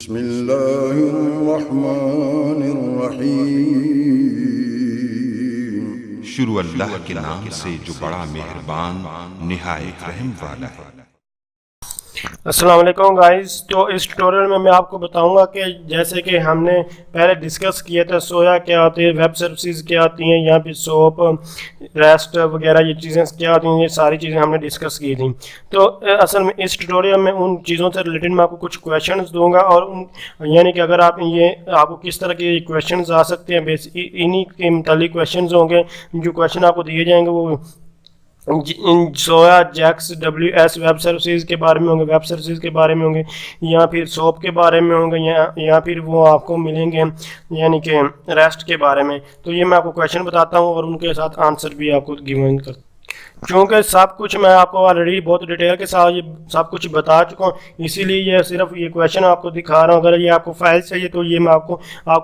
बिस्मिल्लाहिर्रहमानिर्रहीम। शुरू अल्लाह के नाम से जो बड़ा मेहरबान निहायत रहम वाला है। अस्सलाम वालेकुम गाइस। तो इस ट्यूटोरियल में मैं आपको बताऊंगा कि जैसे कि हमने पहले डिस्कस किया था सोया क्या होती है, वेब सर्विसेज क्या होती हैं, यहाँ पे सोप, रेस्ट वगैरह ये चीज़ें क्या होती हैं, ये सारी चीज़ें हमने डिस्कस की थी। तो असल में इस ट्यूटोरियल में उन चीज़ों से रिलेटेड मैं आपको कुछ क्वेश्चंस दूंगा और उन यानी कि अगर आप ये आपको किस तरह के क्वेश्चंस आ सकते हैं, इन्हीं के मुतालिक क्वेश्चंस होंगे। जो क्वेश्चन आपको दिए जाएंगे वो सोया, जैक्स, WS वेब सर्विसेज के बारे में होंगे, वेब सर्विसेज के बारे में होंगे, या फिर सोप के बारे में होंगे, या फिर वो आपको मिलेंगे यानी कि रेस्ट के बारे में। तो ये मैं आपको क्वेश्चन बताता हूँ और उनके साथ आंसर भी आपको गिवन करता हूँ। क्योंकि सब कुछ मैं आपको ऑलरेडी बहुत डिटेल के साथ ये सब कुछ बता चुका हूँ, इसीलिए ये सिर्फ ये क्वेश्चन आपको दिखा रहा हूँ। अगर ये आपको फाइल्स चाहिए तो ये मैं आप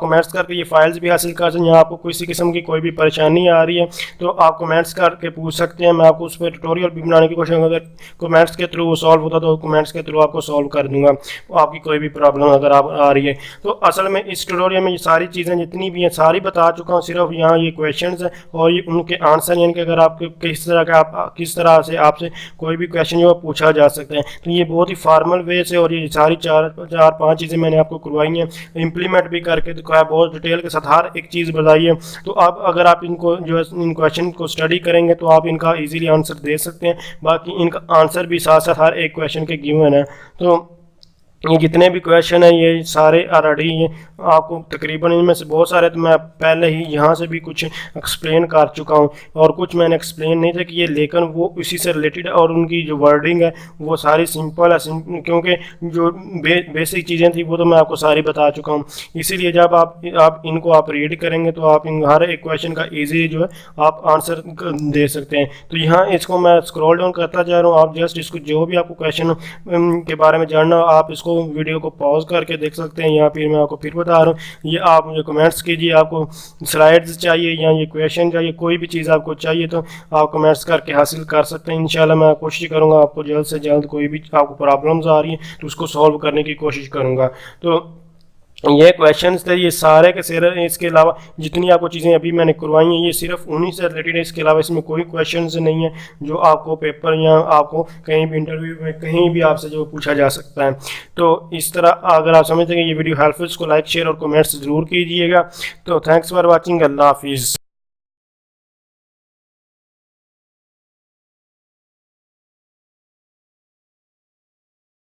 कमेंट्स करके ये फाइल्स भी हासिल कर सकते हैं। आपको किसी किस्म की कोई भी परेशानी आ रही है तो आप कमेंट्स करके पूछ सकते हैं, मैं आपको उस पर ट्यूटोरियल भी बनाने की कोशिश करूँगा। अगर कमेंट्स के थ्रू सॉल्व होता तो कमेंट्स के थ्रू आपको सॉल्व कर दूँगा आपकी कोई भी प्रॉब्लम अगर आप आ रही है। तो असल में इस ट्यूटोरियल में ये सारी चीज़ें जितनी भी हैं सारी बता चुका हूँ, सिर्फ यहाँ ये क्वेश्चन हैं और ये उनके आंसर, यानी कि अगर आपके किस तरह से आपसे कोई भी क्वेश्चन जो पूछा जा सकता है। तो ये बहुत ही फॉर्मल वे से और ये सारी चार पांच चीज़ें मैंने आपको करवाई हैं, इम्प्लीमेंट भी करके दिखाया, बहुत डिटेल के साथ हर एक चीज़ बताई है। तो आप अगर आप इनको जो है इन क्वेश्चन को स्टडी करेंगे तो आप इनका इजीली आंसर दे सकते हैं। बाकी इनका आंसर भी साथ साथ हर एक क्वेश्चन के गिवन है। तो ये जितने भी क्वेश्चन हैं ये सारे ऑलरेडी आपको तकरीबन इनमें से बहुत सारे तो मैं पहले ही यहाँ से भी कुछ एक्सप्लेन कर चुका हूँ और कुछ मैंने एक्सप्लेन नहीं था कि ये, लेकिन वो इसी से रिलेटेड और उनकी जो वर्डिंग है वो सारी सिंपल है, क्योंकि जो बेसिक चीज़ें थी वो तो मैं आपको सारी बता चुका हूँ। इसीलिए जब आप इनको आप रीड करेंगे तो आप इन हर एक क्वेश्चन का ईजी जो है आप आंसर दे सकते हैं। तो यहाँ इसको मैं स्क्रॉल डाउन करता जा रहा हूँ, आप जस्ट इसको जो भी आपको क्वेश्चन के बारे में जानना हो आप इसको वीडियो को पॉज करके देख सकते हैं। यहाँ फिर मैं आपको फिर बता रहा हूँ, ये आप मुझे कमेंट्स कीजिए, आपको स्लाइड्स चाहिए या ये क्वेश्चन चाहिए, कोई भी चीज़ आपको चाहिए तो आप कमेंट्स करके हासिल कर सकते हैं। इंशाल्लाह मैं कोशिश करूँगा आपको जल्द से जल्द कोई भी आपको प्रॉब्लम्स आ रही है तो उसको सॉल्व करने की कोशिश करूँगा। तो ये क्वेश्चंस थे, ये सारे के सारे, इसके अलावा जितनी आपको चीज़ें अभी मैंने करवाई हैं ये सिर्फ उन्हीं से रिलेटेड है। इसके अलावा इसमें कोई क्वेश्चंस नहीं है जो आपको पेपर या आपको कहीं भी इंटरव्यू में कहीं भी आपसे जो पूछा जा सकता है। तो इस तरह अगर आप समझते हैं कि ये वीडियो हेल्पफुल, इसको लाइक, शेयर और कमेंट्स ज़रूर कीजिएगा। तो थैंक्स फॉर वॉचिंग। अल्लाह हाफिज़।